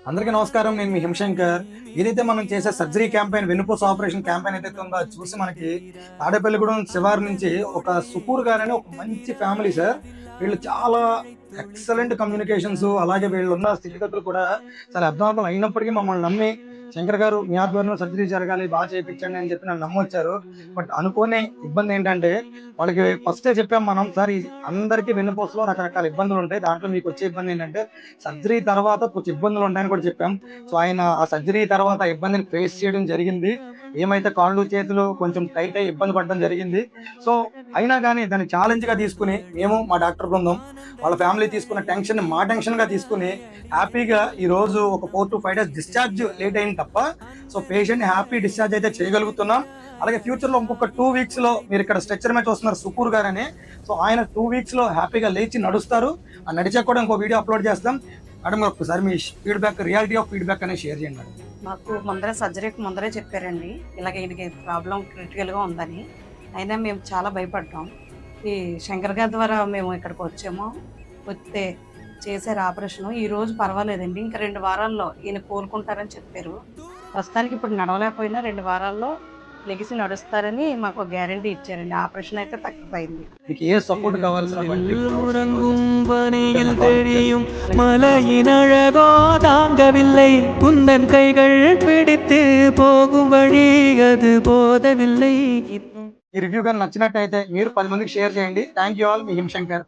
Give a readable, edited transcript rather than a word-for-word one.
అందరికీ నమస్కారం. నేను మీ హిమశంకర్. ఏదైతే మనం చేసే సర్జరీ క్యాంపెయిన్, వెన్నుపూస ఆపరేషన్ క్యాంపెయిన్ ఏదైతే ఉందో అది చూసి మనకి తాడేపల్లిగూడెం శివారు నుంచి ఒక సుకూర్ గారని ఒక మంచి ఫ్యామిలీ సార్. వీళ్ళు చాలా ఎక్సలెంట్ కమ్యూనికేషన్స్, అలాగే వీళ్ళున్న స్థితిగతులు కూడా చాలా అర్థవంతం అయినప్పటికీ మమ్మల్ని నమ్మి శంకర్ గారు మీ ఆధ్వర్యంలో సర్జరీ జరగాలి, బాగా చేయించండి అని చెప్పి నన్ను నమ్మొచ్చారు. బట్ అనుకోని ఇబ్బంది ఏంటంటే వాళ్ళకి ఫస్టే చెప్పాం మనం, సార్ ఈ అందరికీ వెన్నుపూసలో రకరకాల ఇబ్బందులు ఉంటాయి, దాంట్లో మీకు వచ్చే ఇబ్బంది ఏంటంటే సర్జరీ తర్వాత కొంచెం ఇబ్బందులు ఉంటాయని కూడా చెప్పాం. సో ఆయన ఆ సర్జరీ తర్వాత ఇబ్బందిని ఫేస్ చేయడం జరిగింది. ఏమైతే కాళ్ళు చేతులు కొంచెం టైట్ అయ్యి ఇబ్బంది పడడం జరిగింది. సో అయినా కానీ దాన్ని ఛాలెంజ్ గా తీసుకుని మేము మా డాక్టర్ బృందం వాళ్ళ ఫ్యామిలీ తీసుకున్న టెన్షన్ మా టెన్షన్ గా తీసుకుని హ్యాపీగా ఈ రోజు ఒక 4 to 5 days డిశ్చార్జ్ లేట్ అయింది తప్ప, సో పేషెంట్ హ్యాపీ డిశ్చార్జ్ అయితే చేయగలుగుతున్నాం. అలాగే ఫ్యూచర్ లో ఇంకొక 2 weeks లో మీరు ఇక్కడ స్ట్రెచ్చర్ మీద చూస్తున్నారు సుకూర్ గారని. సో ఆయన 2 weeks లో హ్యాపీగా లేచి నడుస్తారు. ఆ నడిచాక కూడా ఇంకో వీడియో అప్లోడ్ చేస్తాం. మేడం ఒకసారి మీ ఫీడ్బ్యాక్, రియాలిటీ ఆఫ్ ఫీడ్బ్యాక్ అనేది షేర్ చేయండి మేడం. మాకు ముందరే సర్జరీకి ముందరే చెప్పారండి, ఇలాగ ఈయనకి ప్రాబ్లం క్రిటికల్గా ఉందని. అయినా మేము చాలా భయపడ్డాం. ఈ శంకర్ గారి ద్వారా మేము ఇక్కడికి వచ్చాము. వస్తే చేశారు ఆపరేషను. ఈరోజు పర్వాలేదండి, ఇంకా 2 వారాల్లో ఈయన కోలుకుంటారని చెప్పారు. ప్రస్తుతానికి ఇప్పుడు నడవలేకపోయినా 2 వారాల్లో లెగిసి నడుస్తారని మాకు గ్యారంటీ ఇచ్చారండి. ఆపరేషన్ అయితే తగ్గిపోయింది. మీకు ఏ సపోర్ట్ కావాల్సిన உறங்கும் பனியில் தெரியும் மலையின் அழகோ தாங்கவில்லை, குந்தன் கைகள் பிடித்து போகும் வழி அது போதவில்லை. ఈ రివ్యూ కానీ నచ్చినట్టయితే మీరు 10 మందికి షేర్ చేయండి. Thank you all. Me Himashankar.